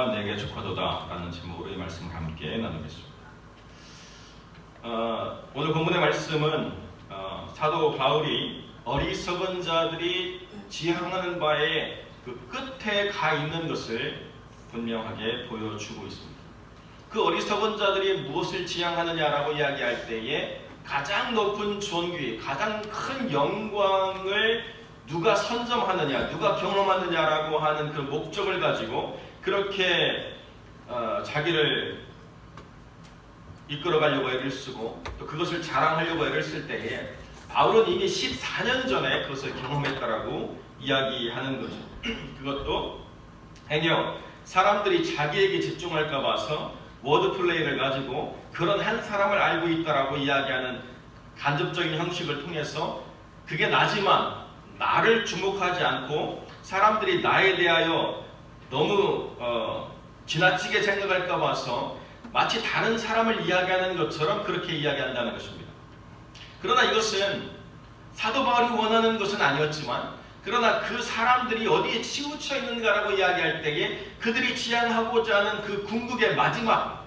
너와 내게 족하도다 라는 제목으로 이 말씀을 함께 나누겠습니다. 오늘 본문의 말씀은 사도 바울이 어리석은 자들이 지향하는 바에 그 끝에 가 있는 것을 분명하게 보여주고 있습니다. 그 어리석은 자들이 무엇을 지향하느냐라고 이야기할 때에 가장 높은 존귀, 가장 큰 영광을 누가 선점하느냐, 누가 경험하느냐라고 하는 그 목적을 가지고 그렇게 자기를 이끌어가려고 애를 쓰고 또 그것을 자랑하려고 애를 쓸 때에 바울은 이미 14년 전에 그것을 경험했다라고 이야기하는 거죠. 그것도 행여 사람들이 자기에게 집중할까 봐서 워드플레이를 가지고 그런 한 사람을 알고 있다라고 이야기하는 간접적인 형식을 통해서 그게 나지만 나를 주목하지 않고 사람들이 나에 대하여 너무 지나치게 생각할까 봐서 마치 다른 사람을 이야기하는 것처럼 그렇게 이야기한다는 것입니다. 그러나 이것은 사도 바울이 원하는 것은 아니었지만 그러나 그 사람들이 어디에 치우쳐 있는가라고 이야기할 때에 그들이 지향하고자 하는 그 궁극의 마지막을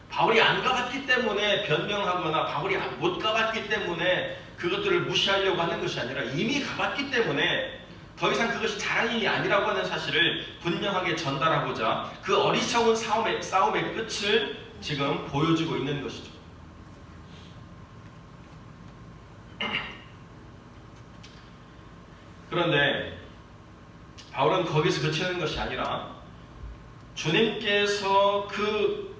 바울이 안 가봤기 때문에 변명하거나 바울이 못 가봤기 때문에 그것들을 무시하려고 하는 것이 아니라 이미 가봤기 때문에 더 이상 그것이 자랑이 아니라고 하는 사실을 분명하게 전달하고자 그 어리석은 싸움의 끝을 지금 보여주고 있는 것이죠. 그런데 바울은 거기서 그치는 것이 아니라 주님께서 그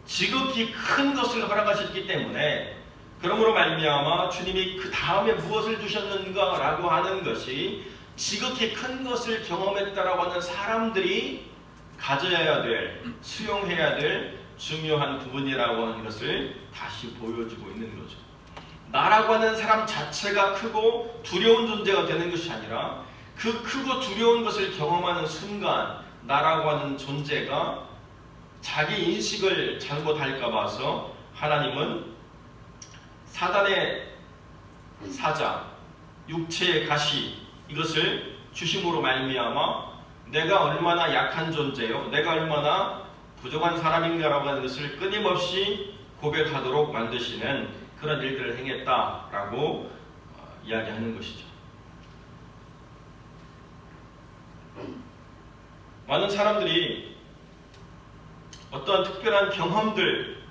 지극히 큰 것을 허락하셨기 때문에 그러므로 말미암아 주님이 그 다음에 무엇을 주셨는가라고 하는 것이 지극히 큰 것을 경험했다라고 하는 사람들이 가져야 될, 수용해야 될 중요한 부분이라고 하는 것을 다시 보여주고 있는 거죠. 나라고 하는 사람 자체가 크고 두려운 존재가 되는 것이 아니라 그 크고 두려운 것을 경험하는 순간 나라고 하는 존재가 자기 인식을 잘못할까 봐서 하나님은 사단의 사자, 육체의 가시 이것을 주심으로 말미암아 내가 얼마나 약한 존재요, 내가 얼마나 부족한 사람인가라고 하는 것을 끊임없이 고백하도록 만드시는 그런 일들을 행했다라고 이야기하는 것이죠. 많은 사람들이 어떤 특별한 경험들을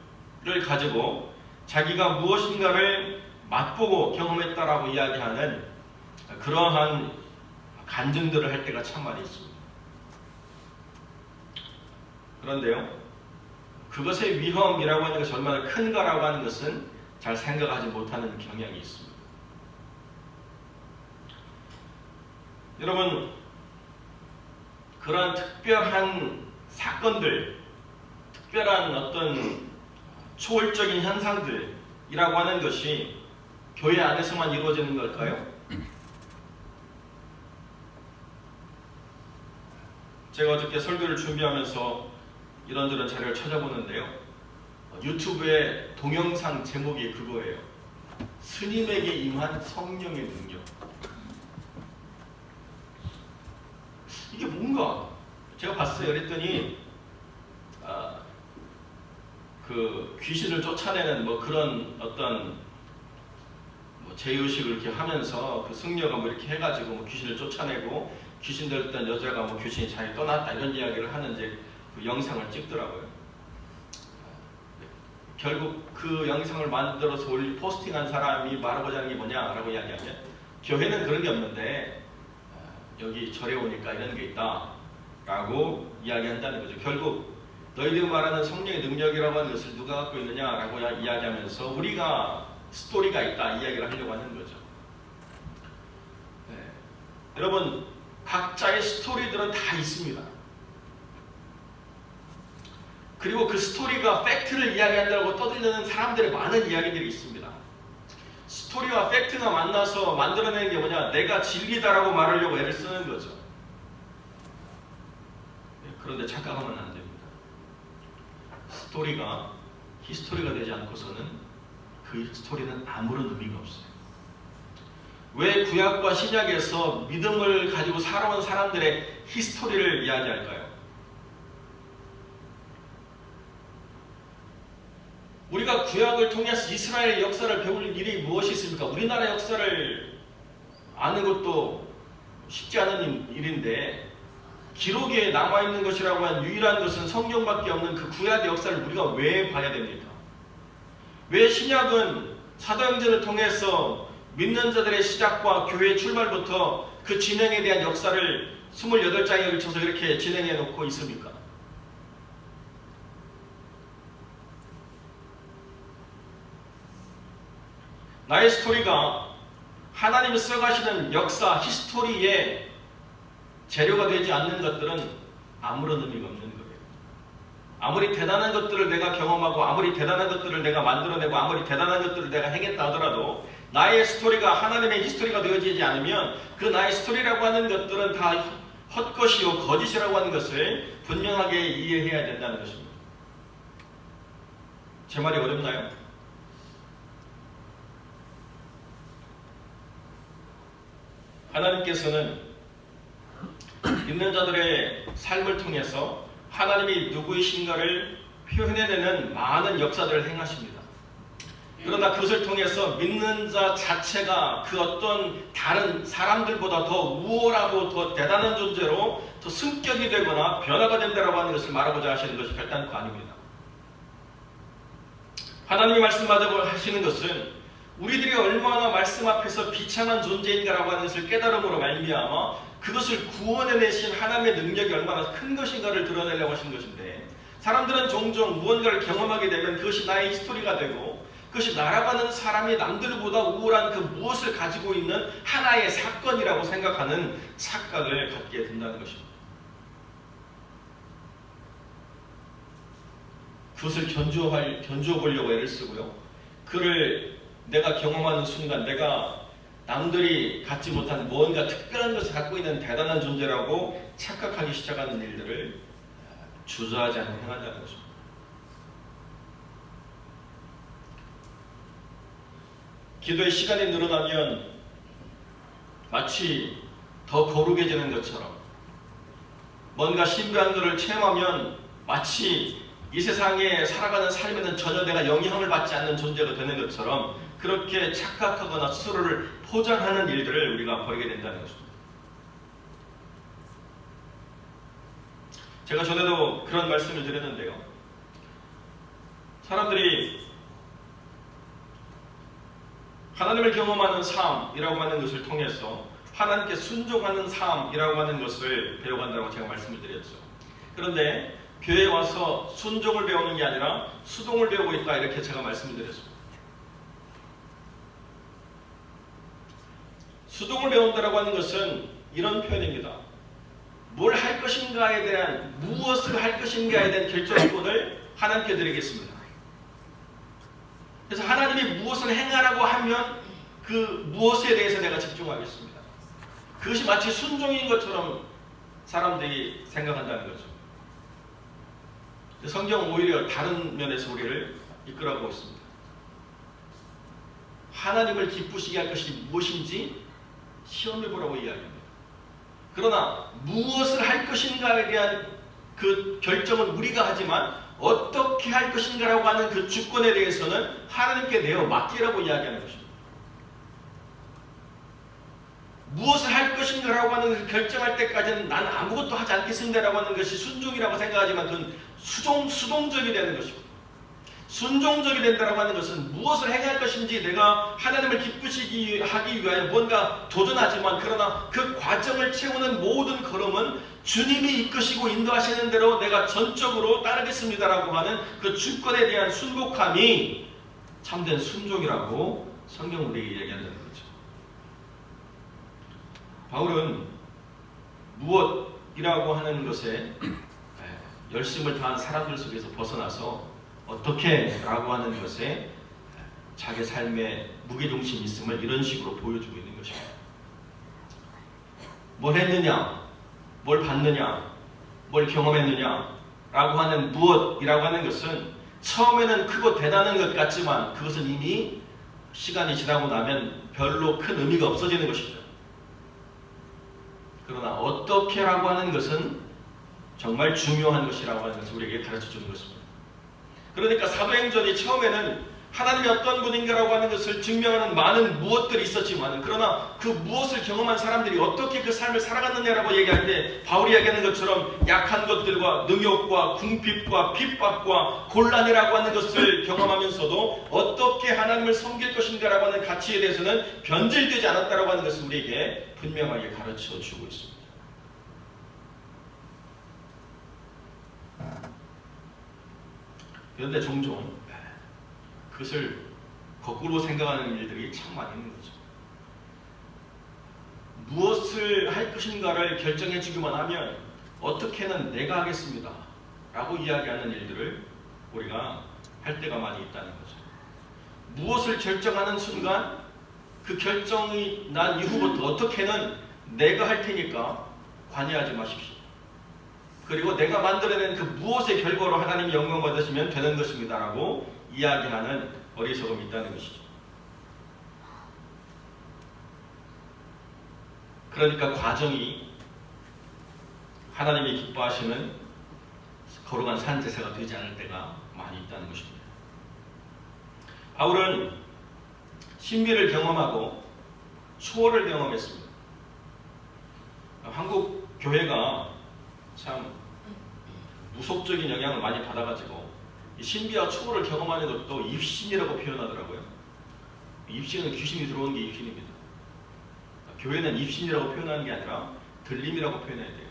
가지고 자기가 무엇인가를 맛보고 경험했다라고 이야기하는 그러한 간증들을 할 때가 참 많이 있습니다. 그런데요, 그것의 위험이라고 하는 것이 얼마나 큰가라고 하는 것은 잘 생각하지 못하는 경향이 있습니다. 여러분, 그러한 특별한 사건들, 특별한 어떤 초월적인 현상들이라고 하는 것이 교회 안에서만 이루어지는 걸까요? 제가 어저께 설교를 준비하면서 이런저런 자료를 찾아보는데요, 유튜브에 동영상 제목이 그거예요. 스님에게 임한 성령의 능력. 이게 뭔가 제가 봤어요. 그랬더니 그 귀신을 쫓아내는 뭐 그런 어떤 뭐 제의식을 이렇게 하면서 그 승려가 뭐 이렇게 해가지고 뭐 귀신을 쫓아내고 귀신 들었던 여자가 뭐 귀신이 잘 떠났다 이런 이야기를 하는 이제 그 영상을 찍더라고요. 결국 그 영상을 만들어서 포스팅한 사람이 말하고자 하는 게 뭐냐라고 이야기하면 교회는 그런 게 없는데 여기 절에 오니까 이런 게 있다 라고 이야기한다는 거죠. 결국 너희들이 말하는 성령의 능력이라고 하는 것을 누가 갖고 있느냐라고 이야기하면서 우리가 스토리가 있다 이야기를 하려고 하는 거죠. 네. 여러분, 각자의 스토리들은 다 있습니다. 그리고 그 스토리가 팩트를 이야기한다고 떠들려는 사람들의 많은 이야기들이 있습니다. 스토리와 팩트가 만나서 만들어내는 게 뭐냐? 내가 진리다라고 말하려고 애를 쓰는 거죠. 그런데 착각하면 안 됩니다. 스토리가 히스토리가 되지 않고서는 그 스토리는 아무런 의미가 없어요. 왜 구약과 신약에서 믿음을 가지고 살아온 사람들의 히스토리를 이야기할까요? 우리가 구약을 통해서 이스라엘의 역사를 배울 일이 무엇이 있습니까? 우리나라 역사를 아는 것도 쉽지 않은 일인데 기록에 남아있는 것이라고 한 유일한 것은 성경밖에 없는 그 구약의 역사를 우리가 왜 봐야 됩니까? 왜 신약은 사도행전을 통해서 믿는 자들의 시작과 교회의 출발부터 그 진행에 대한 역사를 28장에 걸쳐서 이렇게 진행해 놓고 있습니까? 나의 스토리가 하나님이 써가시는 역사, 히스토리의 재료가 되지 않는 것들은 아무런 의미가 없는 거예요. 아무리 대단한 것들을 내가 경험하고 아무리 대단한 것들을 내가 만들어내고 아무리 대단한 것들을 내가 행했다 하더라도 나의 스토리가 하나님의 히스토리가 되어지지 않으면 그 나의 스토리라고 하는 것들은 다 헛것이요 거짓이라고 하는 것을 분명하게 이해해야 된다는 것입니다. 제 말이 어렵나요? 하나님께서는 믿는 자들의 삶을 통해서 하나님이 누구이신가를 표현해내는 많은 역사들을 행하십니다. 그러나 그것을 통해서 믿는 자 자체가 그 어떤 다른 사람들보다 더 우월하고 더 대단한 존재로 더 승격이 되거나 변화가 된다고 하는 것을 말하고자 하시는 것이 결단코 아닙니다. 하나님이 말씀하시는 것은 우리들이 얼마나 말씀 앞에서 비참한 존재인가라고 하는 것을 깨달음으로 말미암아 그것을 구원해내신 하나님의 능력이 얼마나 큰 것인가를 드러내려고 하시는 것인데 사람들은 종종 무언가를 경험하게 되면 그것이 나의 히스토리가 되고 그것이 나라고 하는 사람이 남들보다 우월한 그 무엇을 가지고 있는 하나의 사건이라고 생각하는 착각을 갖게 된다는 것입니다. 그것을 견주어 보려고 애를 쓰고요. 그를 내가 경험하는 순간 내가 남들이 갖지 못한 무언가 특별한 것을 갖고 있는 대단한 존재라고 착각하기 시작하는 일들을 주저하지 않고 행한다는 것입니다. 기도의 시간이 늘어나면 마치 더 거룩해지는 것처럼 뭔가 신비한 것을 체험하면 마치 이 세상에 살아가는 삶에는 전혀 내가 영향을 받지 않는 존재가 되는 것처럼 그렇게 착각하거나 스스로를 포장하는 일들을 우리가 벌이게 된다는 것입니다. 제가 전에도 그런 말씀을 드렸는데요. 사람들이 하나님을 경험하는 삶이라고 하는 것을 통해서 하나님께 순종하는 삶이라고 하는 것을 배워간다고 제가 말씀을 드렸죠. 그런데 교회에 와서 순종을 배우는 게 아니라 수동을 배우고 있다 이렇게 제가 말씀을 드렸습니다. 수동을 배운다고 하는 것은 이런 표현입니다. 뭘 할 것인가에 대한 무엇을 할 것인가에 대한 결정권을 하나님께 드리겠습니다. 그래서 하나님이 무엇을 행하라고 하면 그 무엇에 대해서 내가 집중하겠습니다. 그것이 마치 순종인 것처럼 사람들이 생각한다는 거죠. 성경은 오히려 다른 면에서 우리를 이끌어가고 있습니다. 하나님을 기쁘시게 할 것이 무엇인지 시험해보라고 이야기합니다. 그러나 무엇을 할 것인가에 대한 그 결정은 우리가 하지만 어떻게 할 것인가라고 하는 그 주권에 대해서는 하나님께 내어 맡기라고 이야기하는 것입니다. 무엇을 할 것인가라고 하는 것을 결정할 때까지는 난 아무것도 하지 않겠습니다라고 하는 것이 순종이라고 생각하지만 그건 수동적이 되는 것이고 순종적이 된다고 하는 것은 무엇을 행할 것인지 내가 하나님을 기쁘시게 하기 위하여 뭔가 도전하지만 그러나 그 과정을 채우는 모든 걸음은 주님이 이끄시고 인도하시는 대로 내가 전적으로 따르겠습니다라고 하는 그 주권에 대한 순복함이 참된 순종이라고 성경 우리에게 얘기한다는 거죠. 바울은 무엇이라고 하는 것에 열심을 다한 사람들 속에서 벗어나서 어떻게 라고 하는 것에 자기 삶의 무게중심이 있음을 이런 식으로 보여주고 있는 것입니다. 뭘 했느냐, 뭘 봤느냐, 뭘 경험했느냐 라고 하는 무엇이라고 하는 것은 처음에는 크고 대단한 것 같지만 그것은 이미 시간이 지나고 나면 별로 큰 의미가 없어지는 것이죠. 그러나 어떻게 라고 하는 것은 정말 중요한 것이라고 하는 것을 우리에게 가르쳐주는 것입니다. 그러니까 사도행전이 처음에는 하나님이 어떤 분인가라고 하는 것을 증명하는 많은 무엇들이 있었지만, 그러나 그 무엇을 경험한 사람들이 어떻게 그 삶을 살아갔느냐라고 얘기할 때 바울이 얘기하는 것처럼 약한 것들과 능욕과 궁핍과 핍박과 곤란이라고 하는 것을 경험하면서도 어떻게 하나님을 섬길 것인가라고 하는 가치에 대해서는 변질되지 않았다라고 하는 것을 우리에게 분명하게 가르쳐 주고 있습니다. 그런데 종종 그것을 거꾸로 생각하는 일들이 참 많이 있는 거죠. 무엇을 할 것인가를 결정해 주기만 하면 어떻게는 내가 하겠습니다 라고 이야기하는 일들을 우리가 할 때가 많이 있다는 거죠. 무엇을 결정하는 순간 그 결정이 난 이후부터 어떻게는 내가 할 테니까 관여하지 마십시오. 그리고 내가 만들어낸 그 무엇의 결과로 하나님이 영광 받으시면 되는 것입니다 라고 이야기하는 어리석음이 있다는 것이죠. 그러니까 과정이 하나님이 기뻐하시는 거룩한 산제사가 되지 않을 때가 많이 있다는 것입니다. 바울은 신비를 경험하고 초월을 경험했습니다. 한국 교회가 참 무속적인 영향을 많이 받아가지고 이 신비와 초월을 경험하는 것도 입신이라고 표현하더라고요. 입신은 귀신이 들어오는 게 입신입니다. 교회는 입신이라고 표현하는 게 아니라 들림이라고 표현해야 돼요.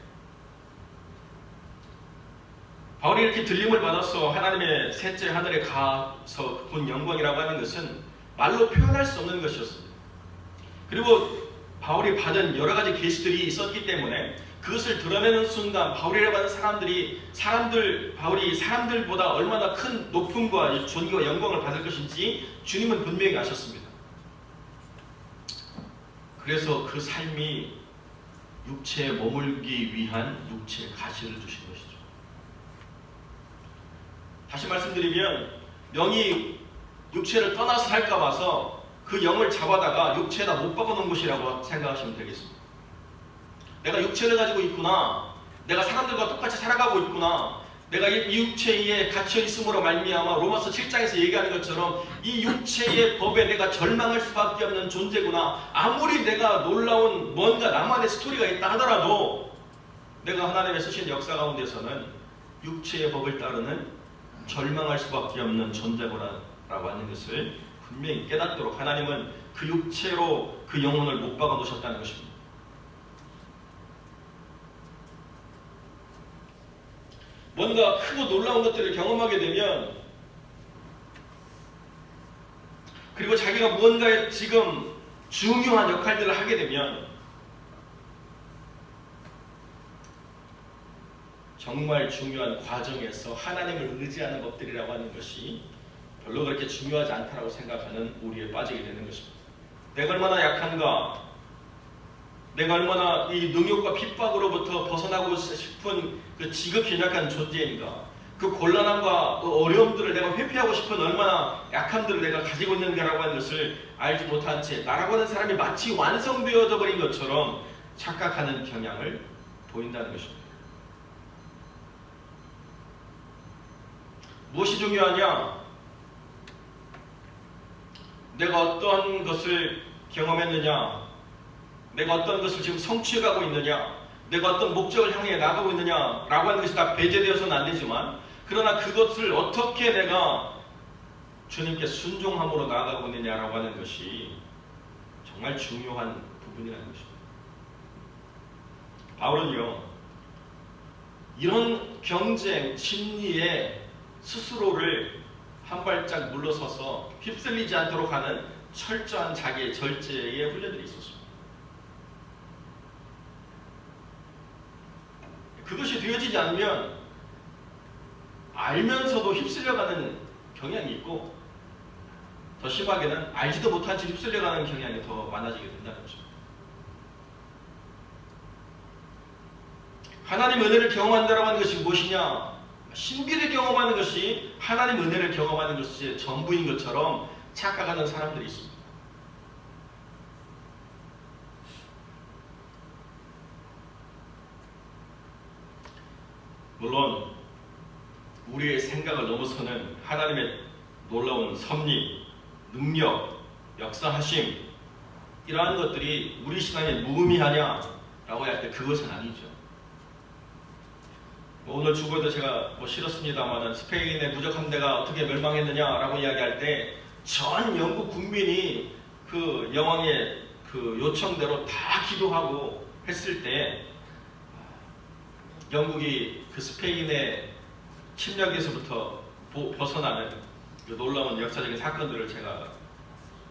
바울이 이렇게 들림을 받아서 하나님의 셋째 하늘에 가서 본 영광이라고 하는 것은 말로 표현할 수 없는 것이었습니다. 그리고 바울이 받은 여러 가지 계시들이 있었기 때문에 그것을 드러내는 순간 바울이라고 하는 바울이 사람들보다 얼마나 큰 높음과 존귀와 영광을 받을 것인지 주님은 분명히 아셨습니다. 그래서 그 삶이 육체에 머물기 위한 육체의 가시를 주신 것이죠. 다시 말씀드리면 영이 육체를 떠나서 살까 봐서 그 영을 잡아다가 육체에다 못 박아놓은 것이라고 생각하시면 되겠습니다. 내가 육체를 가지고 있구나, 내가 사람들과 똑같이 살아가고 있구나, 내가 이 육체에 갇혀 있음으로 말미암아 로마서 7장에서 얘기하는 것처럼 이 육체의 법에 내가 절망할 수밖에 없는 존재구나. 아무리 내가 놀라운 뭔가 나만의 스토리가 있다 하더라도 내가 하나님의 쓰신 역사 가운데서는 육체의 법을 따르는 절망할 수밖에 없는 존재구나라고 하는 것을 분명히 깨닫도록 하나님은 그 육체로 그 영혼을 못 박아 놓으셨다는 것입니다. 뭔가 크고 놀라운 것들을 경험하게 되면, 그리고 자기가 무언가에 지금 중요한 역할들을 하게 되면 정말 중요한 과정에서 하나님을 의지하는 것들이라고 하는 것이 별로 그렇게 중요하지 않다고 생각하는 우리에 빠지게 되는 것입니다. 내가 얼마나 약한가, 내가 얼마나 이 능욕과 핍박으로부터 벗어나고 싶은 그 지극히 약한 존재인가, 그 곤란함과 그 어려움들을 내가 회피하고 싶은 얼마나 약함들을 내가 가지고 있는가라고 하는 것을 알지 못한 채 나라고 하는 사람이 마치 완성되어져 버린 것처럼 착각하는 경향을 보인다는 것입니다. 무엇이 중요하냐? 내가 어떤 것을 경험했느냐, 내가 어떤 것을 지금 성취해가고 있느냐, 내가 어떤 목적을 향해 나가고 있느냐라고 하는 것이 다 배제되어서는 안 되지만, 그러나 그것을 어떻게 내가 주님께 순종함으로 나아가고 있느냐라고 하는 것이 정말 중요한 부분이라는 것입니다. 바울은요, 이런 경쟁 심리에 스스로를 한 발짝 물러서서 휩쓸리지 않도록 하는 철저한 자기의 절제의 훈련들이 있었습니다. 그것이 되어지지 않으면 알면서도 휩쓸려가는 경향이 있고, 더 심하게는 알지도 못한 채 휩쓸려가는 경향이 더 많아지게 된다는 것입니다. 하나님 은혜를 경험한다고 하는 것이 무엇이냐? 신비를 경험하는 것이 하나님 은혜를 경험하는 것이 전부인 것처럼 착각하는 사람들이 있습니다. 물론 우리의 생각을 넘어서는 하나님의 놀라운 섭리, 능력, 역사하심, 이러한 것들이 우리 신앙에 무의미하냐라고 할 때 그것은 아니죠. 오늘 주보에도 제가 실었습니다만 스페인의 무적 함대가 어떻게 멸망했느냐라고 이야기할 때 전 영국 국민이 그 여왕의 그 요청대로 다 기도하고 했을 때 영국이 그 스페인의 침략에서부터 벗어나는 그 놀라운 역사적인 사건들을 제가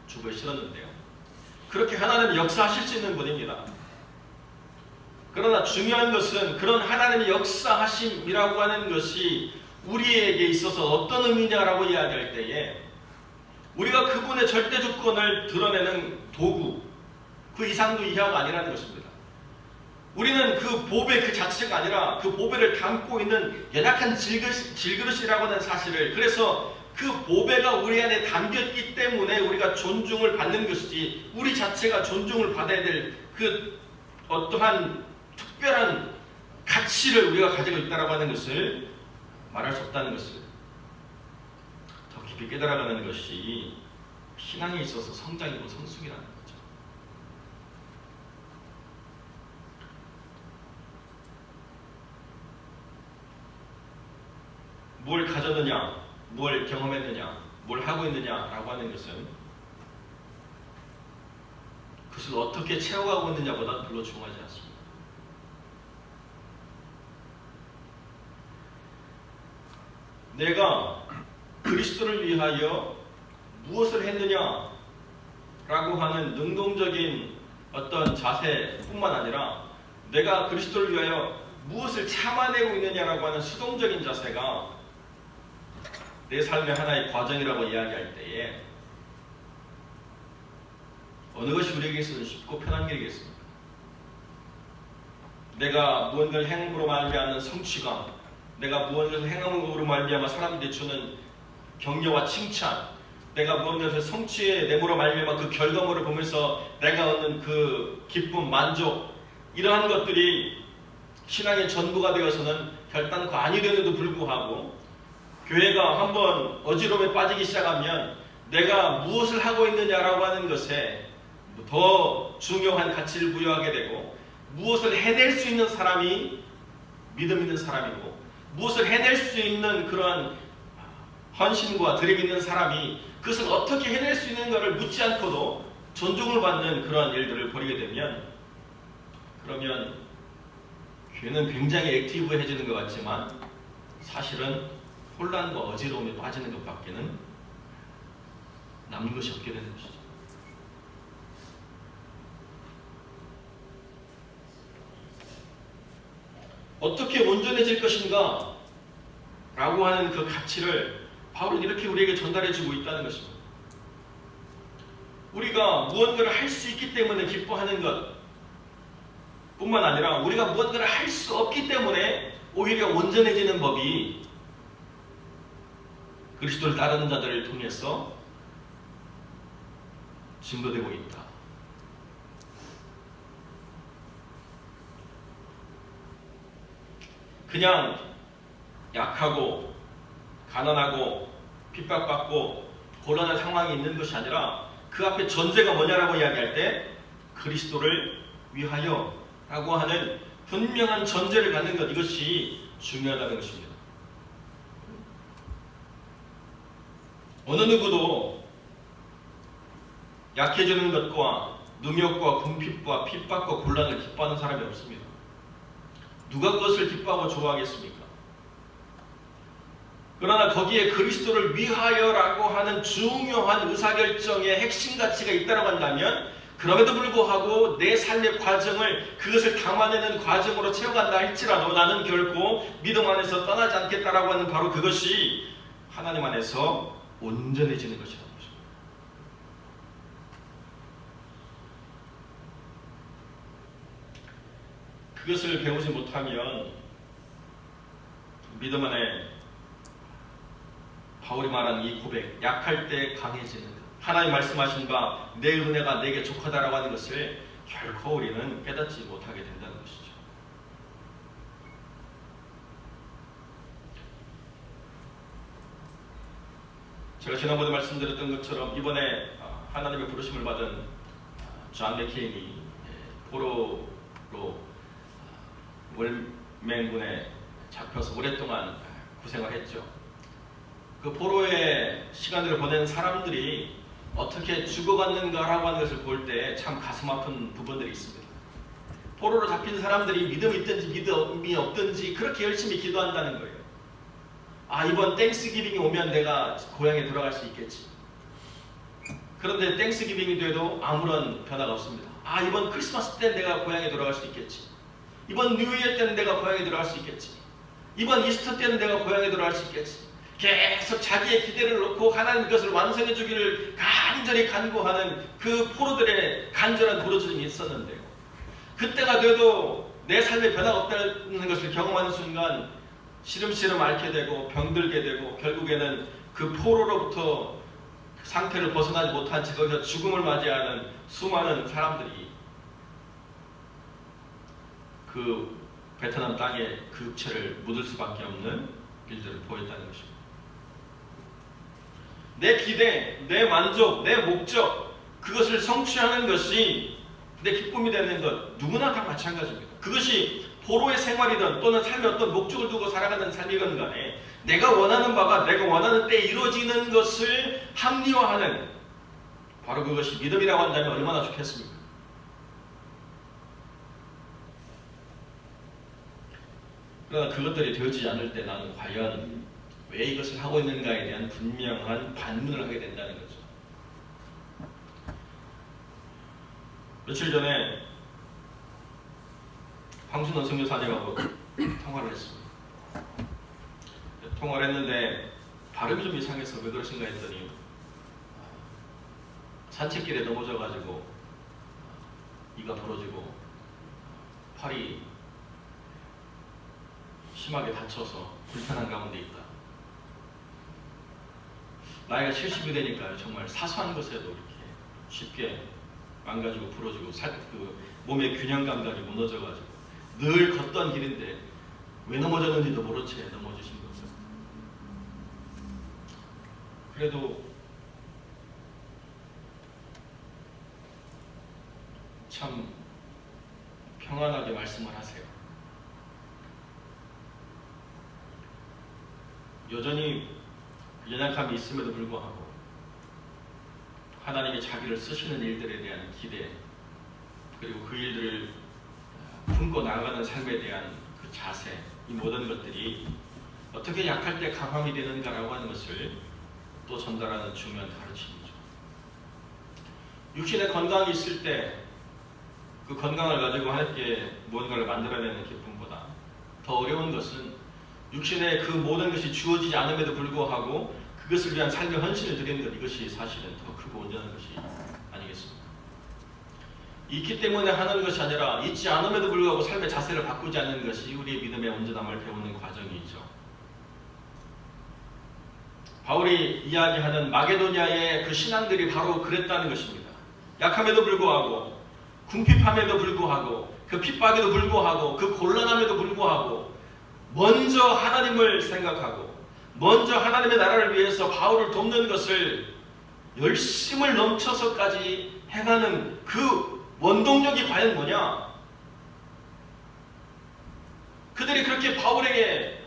주보에 실었는데요. 그렇게 하나님이 역사하실 수 있는 분입니다. 그러나 중요한 것은 그런 하나님의 역사하심이라고 하는 것이 우리에게 있어서 어떤 의미냐라고 이야기할 때에 우리가 그분의 절대 주권을 드러내는 도구, 그 이상도 이하가 아니라는 것입니다. 우리는 그 보배 그 자체가 아니라 그 보배를 담고 있는 연약한 질그릇이라고 하는 사실을, 그래서 그 보배가 우리 안에 담겼기 때문에 우리가 존중을 받는 것이지 우리 자체가 존중을 받아야 될 그 어떠한 특별한 가치를 우리가 가지고 있다고 하는 것을 말할 수 없다는 것을 더 깊이 깨달아가는 것이 신앙에 있어서 성장이고 성숙이라는 거죠. 뭘 가졌느냐, 뭘 경험했느냐, 뭘 하고 있느냐라고 하는 것은 그것을 어떻게 채워가고 있느냐보다 별로 중요하지 않습니다. 내가 그리스도를 위하여 무엇을 했느냐라고 하는 능동적인 어떤 자세뿐만 아니라 내가 그리스도를 위하여 무엇을 참아내고 있느냐라고 하는 수동적인 자세가 내 삶의 하나의 과정이라고 이야기할 때에 어느 것이 우리에게 있어서 쉽고 편한 일이겠습니까? 내가 무언가를 행함으로 말미암는 성취감, 내가 무언가를 행함으로 말미암아 사람들이 주는 격려와 칭찬, 내가 무언가를 성취에 내므로 말미암아 그 결과물을 보면서 내가 얻는 그 기쁨, 만족, 이러한 것들이 신앙의 전부가 되어서는 결단코 아니되는데도 불구하고 교회가 한번 어지러움에 빠지기 시작하면 내가 무엇을 하고 있느냐라고 하는 것에 더 중요한 가치를 부여하게 되고 무엇을 해낼 수 있는 사람이 믿음 있는 사람이고 무엇을 해낼 수 있는 그러한 헌신과 드림 있는 사람이 그것을 어떻게 해낼 수 있는가를 묻지 않고도 존중을 받는 그러한 일들을 벌이게 되면 그러면 교회는 굉장히 액티브해지는 것 같지만 사실은 혼란과 어지러움에 빠지는 것밖에는 남는 것이 없게 되는 것이죠. 어떻게 온전해질 것인가 라고 하는 그 가치를 바울은 이렇게 우리에게 전달해주고 있다는 것입니다. 우리가 무언가를 할 수 있기 때문에 기뻐하는 것 뿐만 아니라 우리가 무언가를 할 수 없기 때문에 오히려 온전해지는 법이 그리스도를 따르는 자들을 통해서 증거되고 있다. 그냥 약하고 가난하고 핍박받고 곤란한 상황이 있는 것이 아니라 그 앞에 전제가 뭐냐라고 이야기할 때 그리스도를 위하여 라고 하는 분명한 전제를 갖는 것, 이것이 중요하다는 것입니다. 어느 누구도 약해지는 것과 능욕과 궁핍과 핍박과 곤란을 기뻐하는 사람이 없습니다. 누가 그것을 기뻐하고 좋아하겠습니까? 그러나 거기에 그리스도를 위하여라고 하는 중요한 의사결정의 핵심 가치가 있다고 한다면 그럼에도 불구하고 내 삶의 과정을 그것을 담아내는 과정으로 채워간다 할지라도 나는 결코 믿음 안에서 떠나지 않겠다라고 하는 바로 그것이 하나님 안에서 온전해지는 것이라는 것입니다. 그것을 배우지 못하면 믿음 안에 바울이 말하는 이 고백, 약할 때 강해지는 것, 하나님 말씀하신 바 내 은혜가 내게 족하다라고 하는 것을 결코 우리는 깨닫지 못하게 된다는 것이죠. 제가 지난번에 말씀드렸던 것처럼 이번에 하나님의 부르심을 받은 존 맥케인이 포로로 월맹군에 잡혀서 오랫동안 고생을 했죠. 그 포로의 시간을 보낸 사람들이 어떻게 죽어갔는가라고 하는 것을 볼 때 참 가슴 아픈 부분들이 있습니다. 포로로 잡힌 사람들이 믿음이 있든지 믿음이 없든지 그렇게 열심히 기도한다는 거예요. 이번 땡스기빙이 오면 내가 고향에 돌아갈 수 있겠지. 그런데 땡스기빙이 돼도 아무런 변화가 없습니다. 이번 크리스마스 때 내가 고향에 돌아갈 수 있겠지. 이번 뉴이어 때는 내가 고향에 돌아갈 수 있겠지. 이번 이스터 때는 내가 고향에 돌아갈 수 있겠지. 계속 자기의 기대를 놓고 하나님 그것을 완성해 주기를 간절히 간구하는 그 포로들의 간절한 부르짖음이 있었는데요. 그때가 돼도 내 삶에 변화가 없다는 것을 경험하는 순간 시름시름 앓게 되고 병들게 되고 결국에는 그 포로로부터 상태를 벗어나지 못한 채 거기서 죽음을 맞이하는 수많은 사람들이 그 베트남 땅에 그 육체를 묻을 수밖에 없는 일들을 보였다는 것입니다. 내 기대, 내 만족, 내 목적 그것을 성취하는 것이 내 기쁨이 되는 것 누구나 다 마찬가지입니다. 그것이 포로의 생활이든 또는 삶의 어떤 목적을 두고 살아가는 삶이건 간에 내가 원하는 바가 내가 원하는 때에 이루어지는 것을 합리화하는 바로 그것이 믿음이라고 한다면 얼마나 좋겠습니까? 그러나 그것들이 되어지지 않을 때 나는 과연 왜 이것을 하고 있는가에 대한 분명한 반문을 하게 된다는 거죠. 며칠 전에 황순원 선교사님하고 통화를 했습니다. 통화를 했는데 발음이 좀 이상해서 왜 그러신가 했더니 산책길에 넘어져가지고 이가 부러지고 팔이 심하게 다쳐서 불편한 가운데 있다. 나이가 70이 되니까 정말 사소한 것에도 이렇게 쉽게 망가지고 부러지고 몸의 균형 감각이 무너져가지고 늘 걷던 길인데 왜 넘어졌는지도 모른 채 넘어지신 거죠. 그래도 참 평안하게 말씀을 하세요. 여전히 연약함이 있음에도 불구하고 하나님이 자기를 쓰시는 일들에 대한 기대 그리고 그 일들을 품고 나아가는 삶에 대한 그 자세 이 모든 것들이 어떻게 약할 때 강함이 되는가라고 하는 것을 또 전달하는 중요한 가르침이죠. 육신의 건강이 있을 때 그 건강을 가지고 함께 무언가를 만들어내는 기쁨보다 더 어려운 것은 육신의 그 모든 것이 주어지지 않음에도 불구하고 그것을 위한 삶의 헌신을 드리는 것 이것이 사실은 더 크고 온전한 것이 아니겠습니까? 있기 때문에 하는 것이 아니라 있지 않음에도 불구하고 삶의 자세를 바꾸지 않는 것이 우리의 믿음의 온전함을 배우는 과정이죠. 바울이 이야기하는 마게도냐의 그 신앙들이 바로 그랬다는 것입니다. 약함에도 불구하고 궁핍함에도 불구하고 그 핍박에도 불구하고 그 곤란함에도 불구하고 먼저 하나님을 생각하고 먼저 하나님의 나라를 위해서 바울을 돕는 것을 열심을 넘쳐서까지 행하는 그 원동력이 과연 뭐냐? 그들이 그렇게 바울에게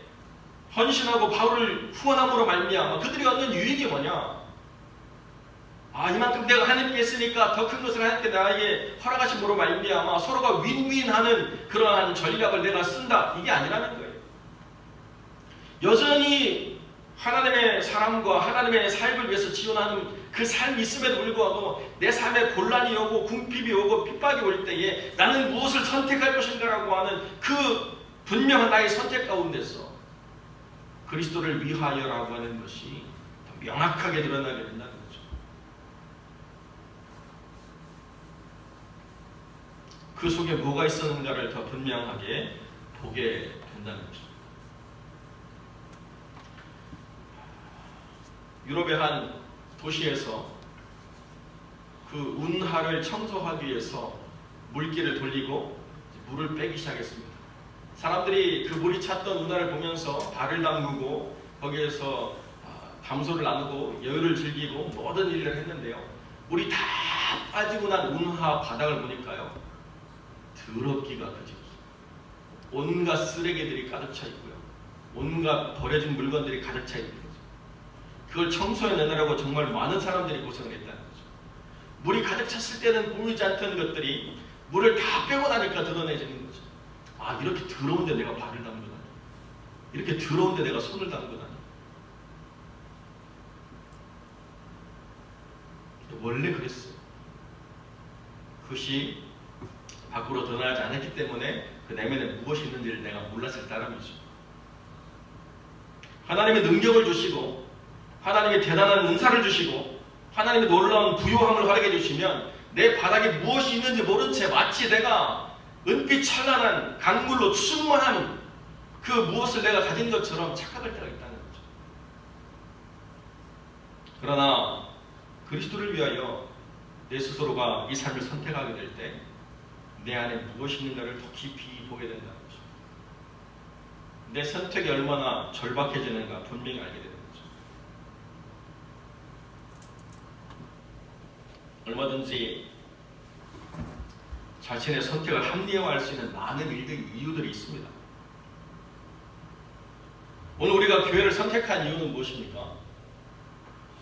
헌신하고 바울을 후원함으로 말미암아 그들이 얻는 유익이 뭐냐? 이만큼 내가 하나님께 했으니까 더 큰 것을 하나님께 나에게 허락하심으로 말미암아 서로가 윈윈하는 그러한 전략을 내가 쓴다. 이게 아니라는 거예요. 여전히 하나님의 사람과 하나님의 사역을 위해서 지원하는 그 삶이 있음에도 불구하고 내 삶에 곤란이 오고 궁핍이 오고 핍박이 올 때에 나는 무엇을 선택할 것인가라고 하는 그 분명한 나의 선택 가운데서 그리스도를 위하여라고 하는 것이 더 명확하게 드러나게 된다는 거죠. 그 속에 뭐가 있었는가를 더 분명하게 보게 된다는 거죠. 유럽의 한 도시에서 그 운하를 청소하기 위해서 물기를 돌리고 물을 빼기 시작했습니다. 사람들이 그 물이 찼던 운하를 보면서 발을 담그고 거기에서 담소를 나누고 여유를 즐기고 모든 일을 했는데요. 물이 다 빠지고 난 운하 바닥을 보니까요. 더럽기가 그지없어요. 온갖 쓰레기들이 가득 차 있고요. 온갖 버려진 물건들이 가득 차 있는 거죠. 그걸 청소해내느라고 정말 많은 사람들이 고생을 했다는 거죠. 물이 가득 찼을 때는 보이지 않던 것들이 물을 다 빼고 나니까 드러내지는 거죠. 아, 이렇게 더러운데 내가 발을 담그다니. 이렇게 더러운데 내가 손을 담그다니. 원래 그랬어요. 그것이 밖으로 드러나지 않았기 때문에 그 내면에 무엇이 있는지를 내가 몰랐을 따름이죠. 하나님의 능력을 주시고 하나님의 대단한 은사를 주시고 하나님의 놀라운 부요함을 허락해 주시면 내 바닥에 무엇이 있는지 모른 채 마치 내가 은빛 찬란한 강물로 충만한 그 무엇을 내가 가진 것처럼 착각할 때가 있다는 거죠. 그러나 그리스도를 위하여 내 스스로가 이 삶을 선택하게 될 때 내 안에 무엇이 있는가를 더 깊이 보게 된다는 거죠. 내 선택이 얼마나 절박해지는가 분명히 알게 되는 거죠. 얼마든지 자신의 선택을 합리화할 수 있는 많은 이유들이 있습니다. 오늘 우리가 교회를 선택한 이유는 무엇입니까?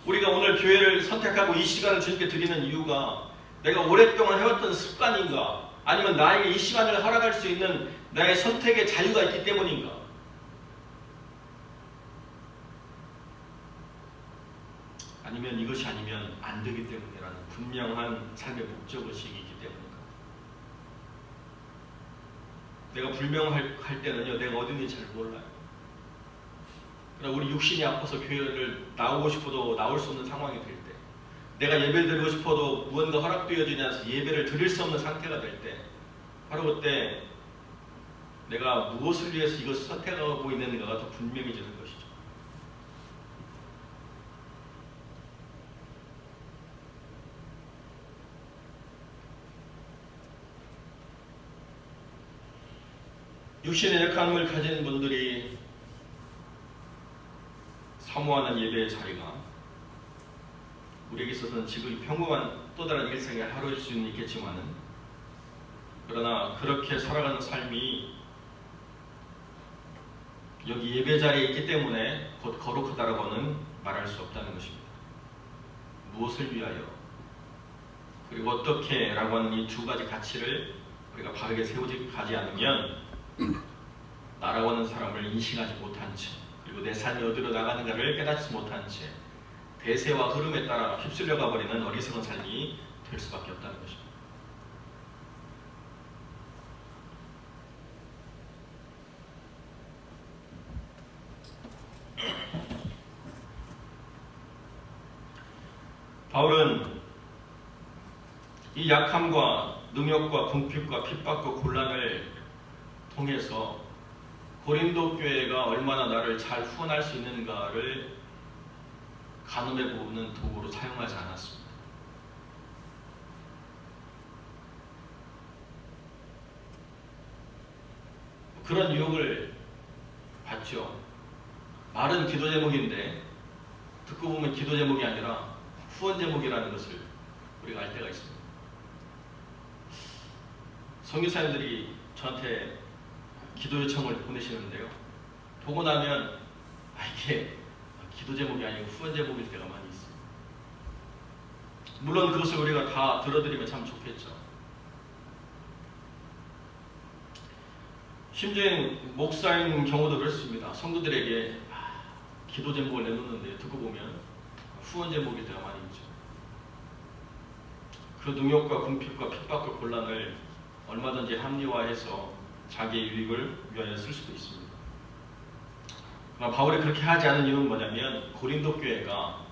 우리가 오늘 교회를 선택하고 이 시간을 주님께 드리는 이유가 내가 오랫동안 해왔던 습관인가? 아니면 나에게 이 시간을 허락할 수 있는 나의 선택의 자유가 있기 때문인가? 아니면 이것이 아니면 안 되기 때문이라는 분명한 삶의 목적의식이 있기 때문인가? 내가 불명할 때는요, 내가 어딘지 잘 몰라요. 그러나 우리 육신이 아파서 교회를 나오고 싶어도 나올 수 없는 상황이 될 때, 내가 예배를 드리고 싶어도 무언가 허락되어지지 않아서 예배를 드릴 수 없는 상태가 될 때, 바로 그때 내가 무엇을 위해서 이것을 선택하고 있는가가 더 분명해지는 것이죠. 육신의 약함을 가진 분들이 사모하는 예배의 자리가 우리에게 있어서는 지금 평범한 또 다른 일상의 하루일 수는 있겠지만은, 그러나 그렇게 살아가는 삶이 여기 예배 자리에 있기 때문에 곧 거룩하다라고는 말할 수 없다는 것입니다. 무엇을 위하여 그리고 어떻게 라고 하는 이 두 가지 가치를 우리가 바르게 세우지 가지 않으면 나라고 하는 사람을 인식하지 못한 채, 그리고 내 삶이 어디로 나가는가를 깨닫지 못한 채 대세와 흐름에 따라 휩쓸려가 버리는 어리석은 삶이 될 수밖에 없다는 것입니다. 바울은 이 약함과 능욕과 궁핍과 핍박과 곤란을 통해서 고린도 교회가 얼마나 나를 잘 후원할 수 있는가를 가늠해 보는 도구로 사용하지 않았습니다. 그런 유혹을 받죠. 말은 기도 제목인데 듣고 보면 기도 제목이 아니라 후원 제목이라는 것을 우리가 알 때가 있습니다. 선교사님들이 저한테 기도 요청을 보내시는데요. 보고 나면 이게 기도 제목이 아니고 후원 제목일 때가 많이 있어요. 물론 그것을 우리가 다 들어드리면 참 좋겠죠. 심지어 목사인 경우도 그렇습니다. 성도들에게 기도 제목을 내놓는데 듣고 보면 후원 제목일 때가 많이 있죠. 그 능욕과 궁핍과 핍박과 곤란을 얼마든지 합리화해서 자기의 유익을 위하여 쓸 수도 있습니다. 그러나 바울이 그렇게 하지 않은 이유는 뭐냐면 고린도 교회가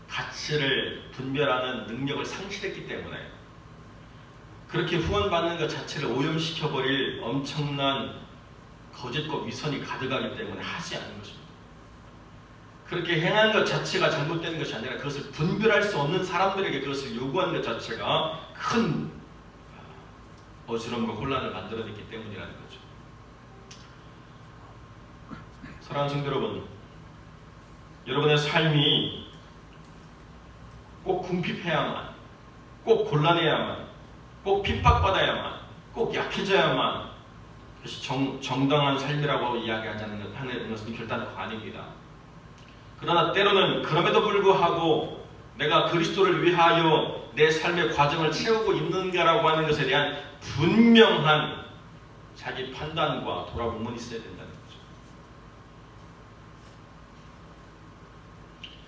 가치를 분별하는 능력을 상실했기 때문에 그렇게 후원받는 것 자체를 오염시켜버릴 엄청난 거짓과 위선이 가득하기 때문에 하지 않는 것입니다. 그렇게 행한 것 자체가 잘못되는 것이 아니라 그것을 분별할 수 없는 사람들에게 그것을 요구하는 것 자체가 큰 어지럼과 혼란을 만들어냈기 때문이라는 거죠. 사랑하는 성도 여러분, 여러분의 삶이 꼭 궁핍해야만, 꼭 곤란해야만, 꼭 핍박받아야만, 꼭 약해져야만 그것이 정당한 삶이라고 이야기하는 것은 결단코 아닙니다. 그러나 때로는 그럼에도 불구하고 내가 그리스도를 위하여 내 삶의 과정을 채우고 있는가라고 하는 것에 대한 분명한 자기 판단과 돌아보면 있어야 된다는 거죠.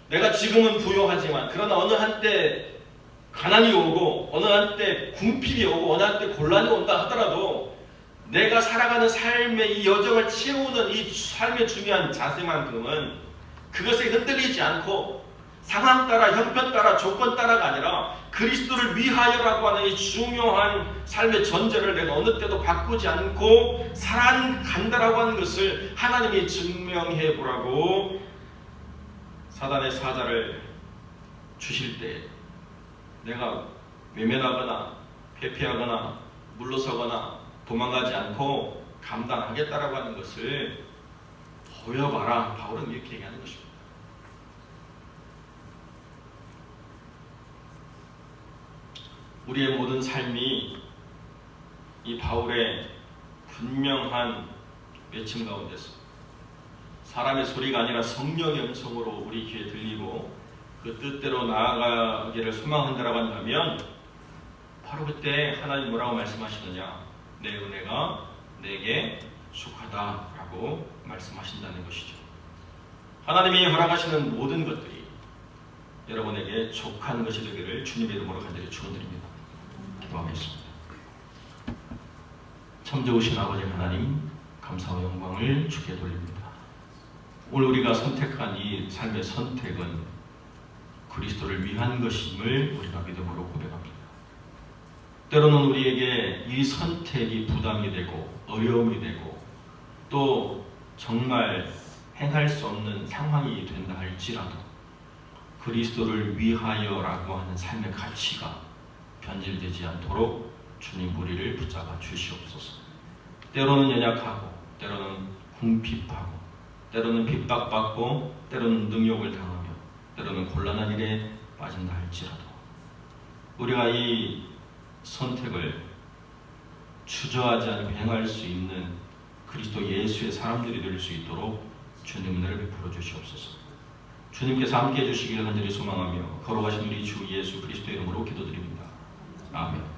내가 지금은 부유하지만 그러나 어느 한때 가난이 오고 어느 한때 궁핍이 오고 어느 한때 곤란이 온다 하더라도 내가 살아가는 삶의 이 여정을 채우는 이 삶의 중요한 자세만큼은 그것에 흔들리지 않고 상황 따라, 형편 따라, 조건 따라가 아니라 그리스도를 위하여라고 하는 이 중요한 삶의 전제를 내가 어느 때도 바꾸지 않고 살아간다라고 하는 것을 하나님이 증명해 보라고 사단의 사자를 주실 때 내가 외면하거나 회피하거나 물러서거나 도망가지 않고 감당하겠다라고 하는 것을 보여봐라. 바울은 이렇게 얘기하는 것입니다. 우리의 모든 삶이 이 바울의 분명한 외침 가운데서 사람의 소리가 아니라 성령의 음성으로 우리 귀에 들리고 그 뜻대로 나아가기를 소망한다라고 한다면 바로 그때 하나님 뭐라고 말씀하시느냐? 내 은혜가 내게 족하다라고 말씀하신다는 것이죠. 하나님이 허락하시는 모든 것들이 여러분에게 족한 것이 되기를 주님의 이름으로 간절히 축원드립니다. 기도하겠습니다. 참 좋으신 아버지 하나님, 감사와 영광을 주께 돌립니다. 오늘 우리가 선택한 이 삶의 선택은 그리스도를 위한 것임을 우리가 믿음으로 고백합니다. 때로는 우리에게 이 선택이 부담이 되고 어려움이 되고 또 정말 행할 수 없는 상황이 된다 할지라도 그리스도를 위하여라고 하는 삶의 가치가 변질되지 않도록 주님 우리를 붙잡아 주시옵소서. 때로는 연약하고 때로는 궁핍하고 때로는 핍박받고 때로는 능욕을 당하며 때로는 곤란한 일에 빠진다 할지라도 우리가 이 선택을 주저하지 않고 행할 수 있는 그리스도 예수의 사람들이 될 수 있도록 주님 은혜를 베풀어 주시옵소서. 주님께서 함께해 주시기를 간절히 소망하며 거룩하신 우리 주 예수 그리스도의 이름으로 기도드립니다. 아멘.